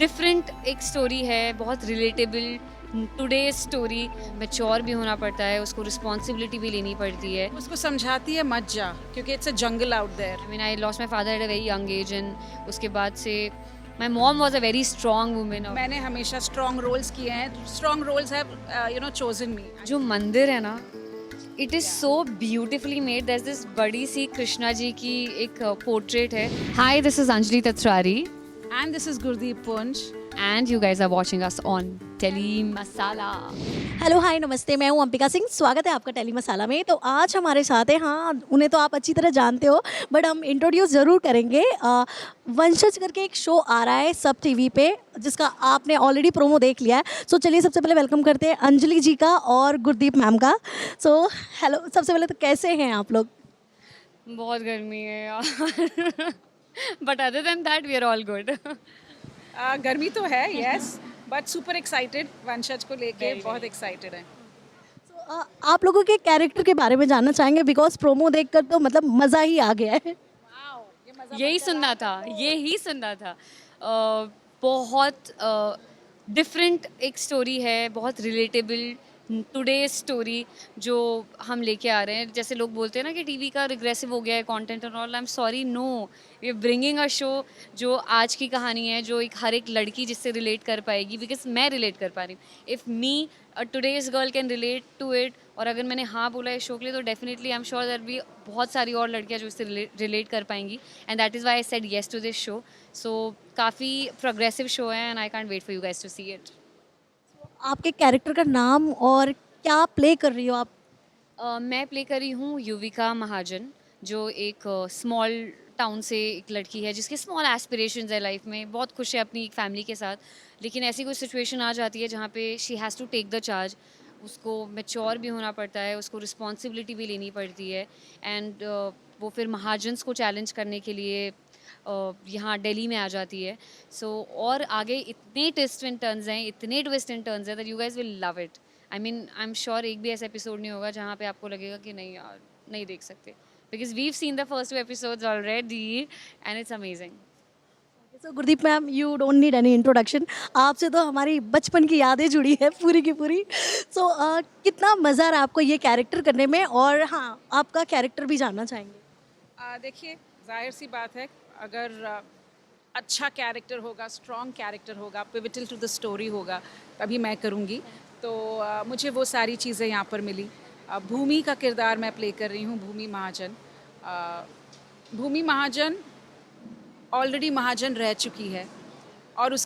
Different एक story है, बहुत रिलेटेबल टुडे स्टोरी। मैच्योर भी होना पड़ता है, उसको रिस्पॉन्सिबिलिटी भी लेनी पड़ती है। उसको समझाती है मत जा क्योंकि it's a jungle out there. I mean I lost my father at a very young age and उसके बाद से my mom was a very strong women. मैंने हमेशा स्ट्रॉन्ग रोल्स किए हैं, strong roles have chosen me. जो मंदिर है ना, it is so beautifully made. there's this बड़ी सी कृष्णा जी की एक पोर्ट्रेट है। Hi, this is Anjali Tatrari and this is Gurdeep पुंज। and you guys are watching us on Tele Masala. Hello hi नमस्ते, मैं हूँ अंबिका सिंह। स्वागत है आपका टेली मसाला में। तो आज हमारे साथ है, हाँ उन्हें तो आप अच्छी तरह जानते हो बट हम इंट्रोड्यूस ज़रूर करेंगे। वंशज करके एक शो आ रहा है सब टीवी पे जिसका आपने ऑलरेडी प्रोमो देख लिया है। सो चलिए सबसे पहले वेलकम करते हैं अंजलि जी का और गुरदीप मैम का। सो हेलो, सबसे पहले तो कैसे हैं आप लोग? बहुत गर्मी है यार but other than that we are all good. गर्मी तो है यस, बट सुपर एक्साइटेड वंशज को लेके, बहुत एक्साइटेड है। So, आप लोगों के कैरेक्टर के बारे में जानना चाहेंगे बिकॉज प्रोमो देखकर तो मतलब मज़ा ही आ गया है। यही सुनना था, यही सुनना था। बहुत डिफरेंट एक स्टोरी है, बहुत रिलेटेबल टुडे स्टोरी जो हम लेके आ रहे हैं। जैसे लोग बोलते हैं ना कि टीवी का रिग्रेसिव हो गया है कंटेंट और all, I am sorry, no, we are bringing a show जो आज की कहानी है, जो एक हर एक लड़की जिससे रिलेट कर पाएगी, बिकॉज मैं रिलेट कर पा रही हूँ। If me a today's girl can relate to it, और अगर मैंने हाँ बोला है शो के लिए, तो definitely I am sure that भी बहुत सारी और लड़कियां जो इससे रिलेट कर पाएंगी, and that is why I said yes to this show. So काफ़ी प्रोग्रेसिव शो है and I can't wait for you guys to see it. आपके कैरेक्टर का नाम और क्या प्ले कर रही हो आप? मैं प्ले कर रही हूँ युविका महाजन, जो एक स्मॉल टाउन से एक लड़की है जिसके स्मॉल एस्पिरेशंस है लाइफ में, बहुत खुश है अपनी फैमिली के साथ, लेकिन ऐसी कोई सिचुएशन आ जाती है जहाँ पे she has to take the charge. उसको मैच्योर भी होना पड़ता है, उसको रिस्पॉन्सिबिलिटी भी लेनी पड़ती है, एंड वो फिर महाजन्स को चैलेंज करने के लिए यहाँ दिल्ली में आ जाती है। और आगे इतने ट्विस्ट एंड टर्न्स हैं, इतने ट्विस्ट एंड टर्न्स हैं that you guys will love it. I am sure एक भी ऐसा एपिसोड नहीं होगा जहाँ पे आपको लगेगा कि नहीं यार, नहीं देख सकते, because we've seen the first 2 episodes already and it's amazing. So Gurdeep ma'am, you don't need any introduction. आपसे तो हमारी बचपन की यादें जुड़ी है पूरी की पूरी। सो कितना मज़ा आ रहा है आपको ये कैरेक्टर करने में, और हाँ आपका कैरेक्टर भी जानना चाहेंगे। देखिए, जाहिर सी बात है, अगर अच्छा कैरेक्टर होगा, स्ट्रॉन्ग कैरेक्टर होगा, पिविटल टू द स्टोरी होगा, तभी मैं करूँगी। तो मुझे वो सारी चीज़ें यहाँ पर मिली। भूमि का किरदार मैं प्ले कर रही हूँ, भूमि महाजन। भूमि महाजन ऑलरेडी महाजन रह चुकी है और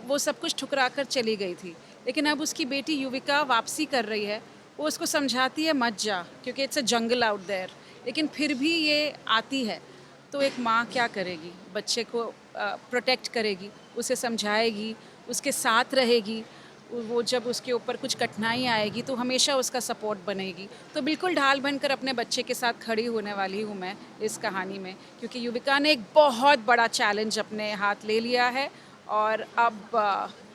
वो सब कुछ ठुकरा कर चली गई थी, लेकिन अब उसकी बेटी युविका वापसी कर रही है। वो उसको समझाती है मत जा क्योंकि it's a jungle out there, लेकिन फिर भी ये आती है। तो एक माँ क्या करेगी? बच्चे को प्रोटेक्ट करेगी, उसे समझाएगी, उसके साथ रहेगी। वो जब उसके ऊपर कुछ कठिनाई आएगी तो हमेशा उसका सपोर्ट बनेगी। तो बिल्कुल ढाल बनकर अपने बच्चे के साथ खड़ी होने वाली हूँ मैं इस कहानी में, क्योंकि युविका ने एक बहुत बड़ा चैलेंज अपने हाथ ले लिया है, और अब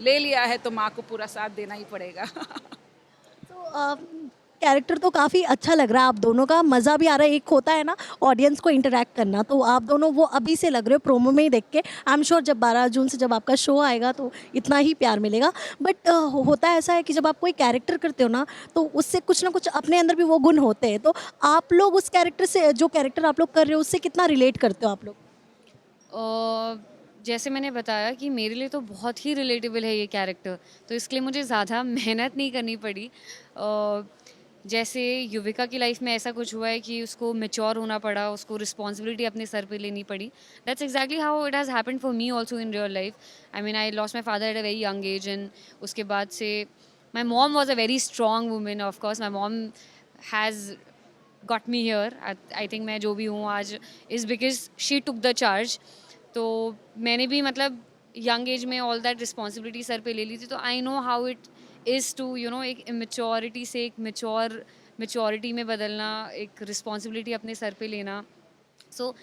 ले लिया है तो माँ को पूरा साथ देना ही पड़ेगा। तो कैरेक्टर तो काफ़ी अच्छा लग रहा है आप दोनों का, मज़ा भी आ रहा है। एक होता है ना ऑडियंस को इंटरेक्ट करना, तो आप दोनों वो अभी से लग रहे हो प्रोमो में ही देख के। आई एम श्योर जब 12 जून से जब आपका शो आएगा तो इतना ही प्यार मिलेगा। बट होता ऐसा है कि जब आप कोई कैरेक्टर करते हो ना, तो उससे कुछ ना कुछ अपने अंदर भी वो गुण होते हैं। तो आप लोग उस कैरेक्टर से, जो कैरेक्टर आप लोग कर रहे हो, उससे कितना रिलेट करते हो आप लोग? जैसे मैंने बताया कि मेरे लिए तो बहुत ही रिलेटेबल है ये कैरेक्टर, तो इसके लिए मुझे ज़्यादा मेहनत नहीं करनी पड़ी। जैसे युविका की लाइफ में ऐसा कुछ हुआ है कि उसको मैच्योर होना पड़ा, उसको रिस्पॉन्सिबिलिटी अपने सर पे लेनी पड़ी। That's exactly how it has happened for me also in real life. I mean I lost my father at a very young age and उसके बाद से my mom was a very strong women. Of course my mom has got me here. I think मैं जो भी हूँ आज is because she took the charge. तो मैंने भी मतलब यंग एज में ऑल दैट रिस्पॉन्सिबिलिटी सर पे ले ली थी, तो I know how it is to एक इमेच्योरिटी से एक मेच्योरिटी में बदलना, एक रिस्पॉन्सिबिलिटी अपने सर पे लेना। सो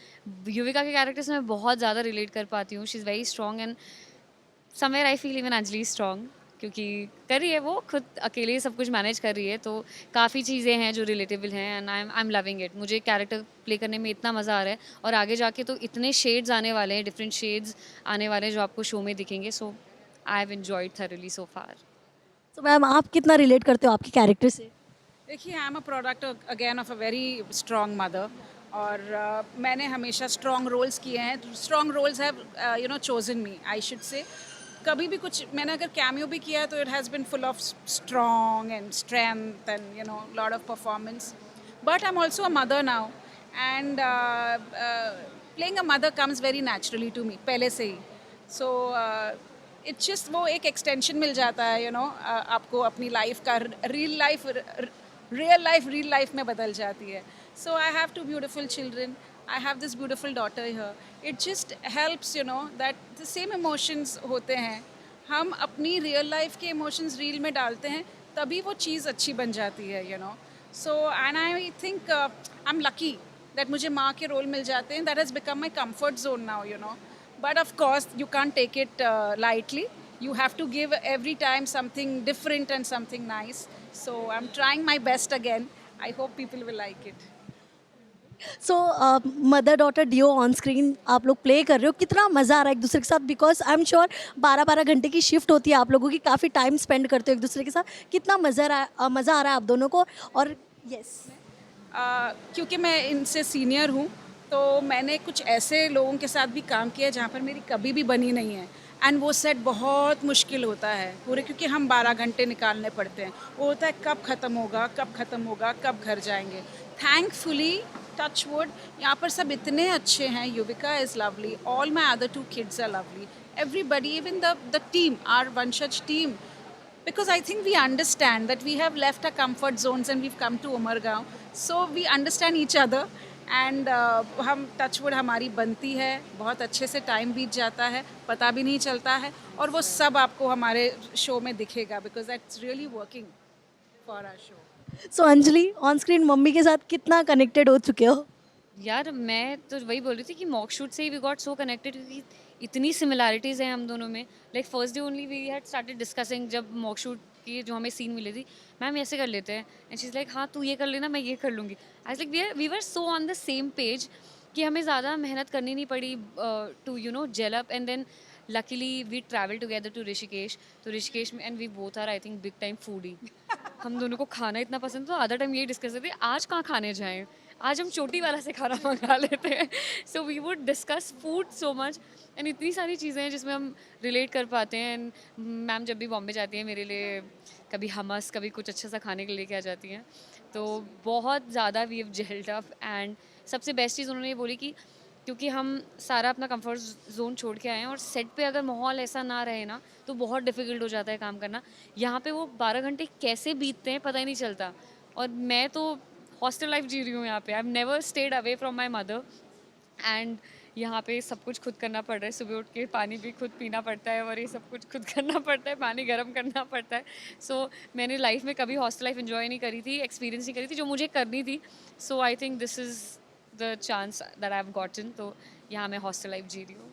युविका के कैरेक्टर से मैं बहुत ज़्यादा रिलेट कर पाती हूँ। She is very strong and somewhere I feel even Anjali strong, क्योंकि कर रही है वो खुद अकेले ही सब कुछ मैनेज कर रही है, तो काफ़ी चीज़ें हैं जो रिलेटेबल हैं and I am loving it. मुझे कैरेक्टर प्ले करने में इतना मज़ा आ रहा है और आगे जाके तो इतने शेड्स आने वाले हैं, डिफरेंट शेड्स आने वाले हैं जो आपको शो में दिखेंगे। सो आई हैव एंजॉयड थॉरली सो फार। तो मैम आप कितना रिलेट करते हो आपके कैरेक्टर से? देखिए, I am a product again of a very strong mother, और मैंने हमेशा स्ट्रॉन्ग रोल्स किए हैं। Strong roles have you know chosen me, I should say. कभी भी कुछ मैंने अगर कैमियो भी किया है तो it has been full of strong and strength and you know lot of performance. But I am also a mother now, and playing a mother comes very naturally to me पहले से ही। So it's just वो एक extension मिल जाता है, you know आपको अपनी life का real life real life में बदल जाती है। So I have two beautiful children, I have this beautiful daughter here. It just helps, you know, that the same emotions होते हैं, हम अपनी रियल लाइफ के इमोशंस रील में डालते हैं, तभी वो चीज़ अच्छी बन जाती है, you know. So and I think I am lucky that मुझे माँ के रोल मिल जाते हैं। That has become my comfort zone now, you know. But of course, you can't take it lightly. You have to give every time something different and something nice. So I'm trying my best again. I hope people will like it. So mother daughter duo on screen आप लोग play कर रहे हो, कितना मज़ा आ रहा है एक दूसरे के साथ? बिकॉज आई एम श्योर 12-12 घंटे की शिफ्ट होती है आप लोगों की, काफ़ी टाइम स्पेंड करते हो एक दूसरे के साथ, कितना मज़ा आ रहा है आप दोनों को? और यस, क्योंकि मैं इनसे सीनियर हूँ, तो मैंने कुछ ऐसे लोगों के साथ भी काम किया जहाँ पर मेरी कभी भी बनी नहीं है, एंड वो सेट बहुत मुश्किल होता है पूरे, क्योंकि हम 12 घंटे निकालने पड़ते हैं। वो होता है कब ख़त्म होगा, कब ख़त्म होगा, कब घर जाएंगे। थैंकफुली, टच वुड, यहाँ पर सब इतने अच्छे हैं। Yuvika is lovely, all my other 2 kids are lovely, everybody, even the team, our Vanshaj team, because I think we understand that we have left our comfort zones and we've come to Umargaon, so we understand each other, and हम touchwood हमारी बनती है, बहुत अच्छे से time बीत जाता है, पता भी नहीं चलता है, और वो सब आपको हमारे शो में दिखेगा, because that's really working for our show. So Anjali, on screen mummy के साथ कितना कनेक्टेड हो चुके हो? यार मैं तो वही बोल रही थी कि मॉक शूट से ही वी गॉट सो कनेक्टेड, क्योंकि इतनी सिमिलैरिटीज़ हैं हम दोनों में। Like first day only we had started discussing, जब मॉक शूट की जो हमें सीन मिली थी, मैम ऐसे कर लेते हैं, एंड शी इज़ लाइक हाँ तू ये कर लेना, मैं ये कर लूँगी। I was like we were so on the same page कि हमें ज़्यादा मेहनत करनी नहीं पड़ी to you know gel up, and then luckily we travel together to Rishikesh. तो ऋषिकेश में and we both are I think big time foodie. हम दोनों को खाना इतना पसंद, तो आधा टाइम यही डिस्कस करते आज कहाँ खाने जाएं, आज हम चोटी वाला से खाना मंगा लेते हैं। So we would discuss food so much, and इतनी सारी चीज़ें हैं जिसमें हम रिलेट कर पाते हैं। एंड मैम जब भी बॉम्बे जाती हैं मेरे लिए कभी हमस, कभी कुछ अच्छा सा खाने के लिए लेके आ जाती हैं, तो बहुत ज़्यादा we have gelled up. And सबसे बेस्ट चीज़ उन्होंने ये बोली कि क्योंकि हम सारा अपना कंफर्ट जोन छोड़ के आए हैं, और सेट पे अगर माहौल ऐसा ना रहे ना तो बहुत डिफ़िकल्ट हो जाता है काम करना। यहाँ पे वो 12 घंटे कैसे बीतते हैं पता ही नहीं चलता। और मैं तो हॉस्टल लाइफ जी रही हूँ यहाँ पे, I have never stayed away from my mother, and यहाँ पे सब कुछ खुद करना पड़ रहा है। सुबह उठ के पानी भी खुद पीना पड़ता है, और ये सब कुछ खुद करना पड़ता है, पानी गर्म करना पड़ता है। सो मैंने लाइफ में कभी हॉस्टल लाइफ एंजॉय नहीं करी थी, एक्सपीरियंस नहीं करी थी, जो मुझे करनी थी। So I think this is the chance that I have gotten, तो यहाँ मैं हॉस्टल लाइफ जी रही हूँ।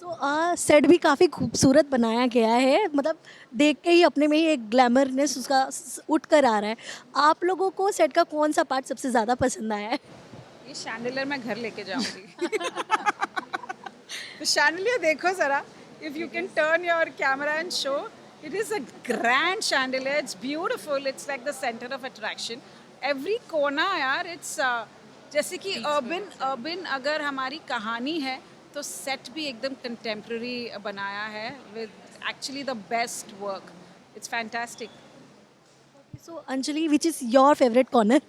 सो सेट भी काफ़ी खूबसूरत बनाया गया है, मतलब देख के ही अपने में ही एक ग्लैमरनेस उसका उठ कर आ रहा है। आप लोगों को सेट का कौन सा पार्ट सबसे ज़्यादा पसंद आया है? ये शैंडलियर मैं घर लेके जाऊंगी। तो शैंडलियर देखो ज़रा, if you can turn your camera and show, it is a grand chandelier, it's beautiful, it's like the centre of attraction. Every कोना यार, इट्स जैसे कि अर्बन अगर हमारी कहानी है, तो सेट भी एकदम कंटेम्प्रेरी बनाया है with actually the best work. It's fantastic. So Anjali, which is your favourite corner?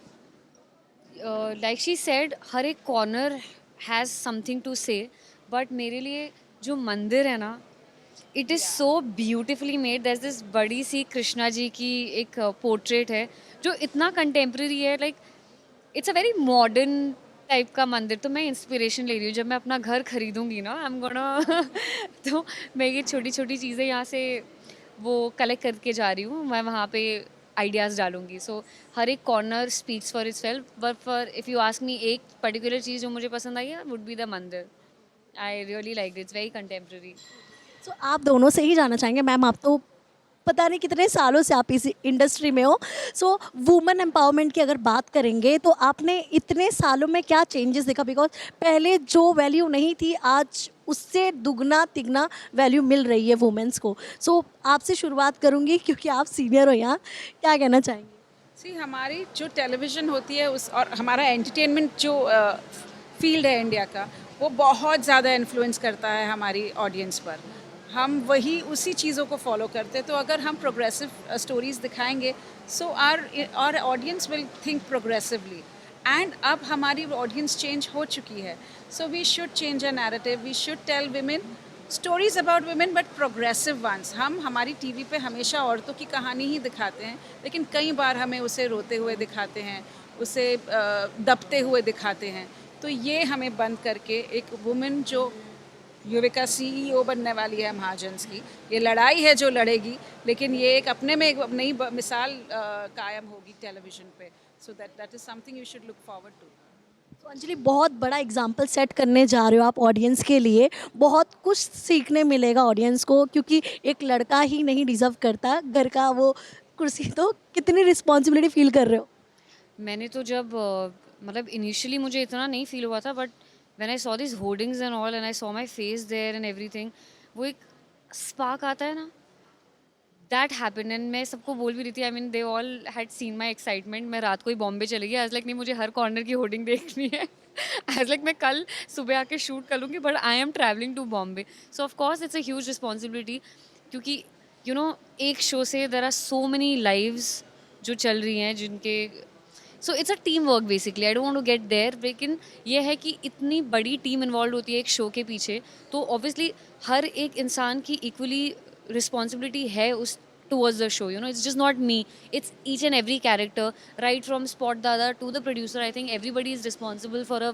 Like she said, हर एक corner has something to say, but मेरे लिए जो मंदिर है ना, it is so beautifully made. That's this बड़ी सी कृष्णा जी की एक पोर्ट्रेट है जो इतना कंटेम्प्रेरी है, like it's a very modern type का मंदिर। तो मैं इंस्पिरेशन ले रही हूँ, जब मैं अपना घर खरीदूँगी ना, आई एम गोना तो मैं ये छोटी छोटी चीज़ें यहाँ से वो कलेक्ट करके जा रही हूँ, मैं वहाँ पे आइडियाज़ डालूंगी। सो हर एक corner speaks for itself, but for if you ask me एक पर्टिकुलर चीज़ जो मुझे पसंद आई है, वुड बी द मंदिर। I really like it's very contemporary. So आप दोनों से ही जानना चाहेंगे, मैम आप तो पता नहीं कितने सालों से आप इस इंडस्ट्री में हो, सो वुमेन एम्पावरमेंट की अगर बात करेंगे तो आपने इतने सालों में क्या चेंजेस देखा? बिकॉज पहले जो वैल्यू नहीं थी आज उससे दुगना तिगना वैल्यू मिल रही है वुमेन्स को। सो आपसे शुरुआत करूँगी क्योंकि आप सीनियर हो यहाँ, क्या कहना चाहेंगे? सी हमारी जो टेलीविज़न होती है उस और हमारा एंटरटेनमेंट जो फील्ड है इंडिया का, वो बहुत ज़्यादा इन्फ्लुएंस करता है हमारी ऑडियंस पर। हम वही उसी चीज़ों को फॉलो करते हैं, तो अगर हम प्रोग्रेसिव स्टोरीज़ दिखाएंगे so our audience will think progressively. And अब हमारी ऑडियंस चेंज हो चुकी है, so we should change a narrative, we should tell women stories about women but progressive ones. हम हमारी टीवी पे हमेशा औरतों की कहानी ही दिखाते हैं, लेकिन कई बार हमें उसे रोते हुए दिखाते हैं, उसे दबते हुए दिखाते हैं। तो ये हमें बंद करके एक वुमेन जो युविका सीईओ बनने वाली है महाजन्स की, ये लड़ाई है जो लड़ेगी, लेकिन ये एक अपने में एक नई मिसाल कायम होगी टेलीविज़न पे। So that is something you should look forward to. तो अंजलि बहुत बड़ा एग्जाम्पल सेट करने जा रहे हो आप ऑडियंस के लिए, बहुत कुछ सीखने मिलेगा ऑडियंस को, क्योंकि एक लड़का ही नहीं डिज़र्व करता घर का वो कुर्सी। तो कितनी रिस्पॉन्सिबिलिटी फील कर रहे हो? मैंने तो जब मतलब इनिशियली मुझे इतना नहीं फील हुआ था, but when I saw this hoardings and all and I saw my face there and everything, वो एक स्पार्क आता है ना, दैट हैपेंड। एंड मैं सबको बोल भी रही थी, I mean they all had seen my excitement. मैं रात को ही बॉम्बे चली गई, आज लाइक नहीं मुझे हर कॉर्नर की होर्डिंग देखनी है। आज लाइक मैं कल सुबह आके शूट कर लूँगी, but I am travelling to Bombay, so of course it's a huge responsibility, क्योंकि यू नो एक शो से there are so many lives जो चल रही हैं जिनके, so it's a team work basically. I don't want to get there, लेकिन ये है कि इतनी बड़ी टीम इन्वॉल्व होती है एक शो के पीछे, तो ऑब्वियसली हर एक इंसान की इक्वली रिस्पॉन्सिबिलिटी है उस towards the show. You know, it's just not me, it's each and every character, right from Spot Dada to the producer. I think everybody is responsible for a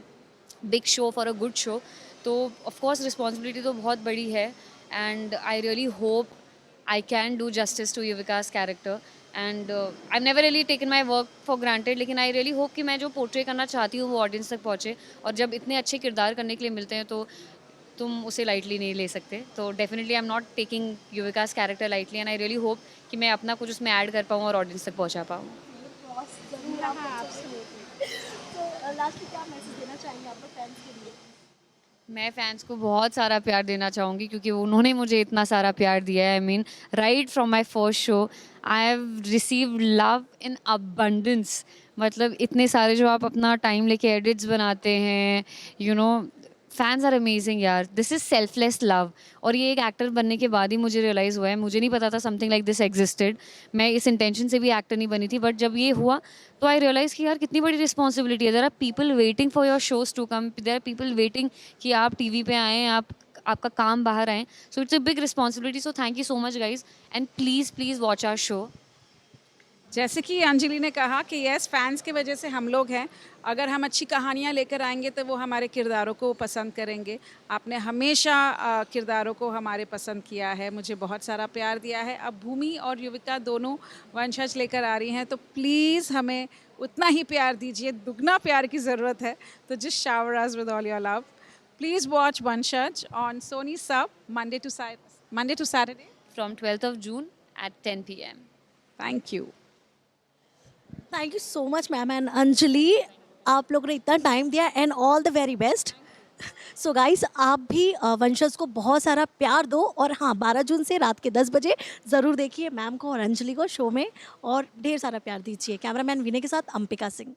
big show, for a good show. तो of course responsibility तो बहुत बड़ी है, and I really hope I can do justice to Yuvika's character. And I've never really taken my work for granted, लेकिन I really hope कि मैं जो portray करना चाहती हूँ वो ऑडियंस तक पहुँचे, और जब इतने अच्छे किरदार करने के लिए मिलते हैं तो तुम उसे लाइटली नहीं ले सकते। तो definitely I am not taking Yuvika's character lightly, and I really hope कि मैं अपना कुछ उसमें ऐड कर पाऊँ और ऑडियंस तक पहुँचा पाऊँ। मैं फ़ैन्स को बहुत सारा प्यार देना चाहूँगी, क्योंकि उन्होंने मुझे इतना सारा प्यार दिया है। I mean right from my first show I have received love in abundance. मतलब इतने सारे जो आप अपना टाइम लेके एडिट्स बनाते हैं, you know, fans are amazing यार, दिस इज़ सेल्फलेस लव। और ये एक एक्टर बनने के बाद ही मुझे रियलाइज़ हुआ है, मुझे नहीं पता था समथिंग लाइक दिस एग्जिस्टेड। मैं इस इंटेंशन से भी एक्टर नहीं बनी थी, बट जब ये हुआ तो आई रियलाइज़ कि यार कितनी बड़ी रिस्पॉन्सिबिलिटी है। There are people waiting for your shows to come, there are people waiting कि आप टीवी पे आएँ, आपका काम बाहर आएँ। So it's a big responsibility, so thank you so much guys, and please watch our show. जैसे कि अंजलि ने कहा कि यस, फैंस की वजह से हम लोग हैं। अगर हम अच्छी कहानियाँ लेकर आएंगे तो वो हमारे किरदारों को पसंद करेंगे। आपने हमेशा किरदारों को हमारे पसंद किया है, मुझे बहुत सारा प्यार दिया है। अब भूमि और युविका दोनों वंशज लेकर आ रही हैं, तो प्लीज़ हमें उतना ही प्यार दीजिए, दुगना प्यार की ज़रूरत है। तो just shower us with all your love. Please watch Vanshaj on Sony Sab Monday to Saturday from 12th of June at 10 p.m. Thank you. Thank you so much ma'am and Anjali, आप लोगों ने इतना टाइम दिया and all the very best. So guys, आप भी वंशज को बहुत सारा प्यार दो, और हाँ 12 जून से रात के 10 बजे ज़रूर देखिए मैम को और अंजलि को शो में, और ढेर सारा प्यार दीजिए। कैमरामैन विनय के साथ अंपिका सिंह।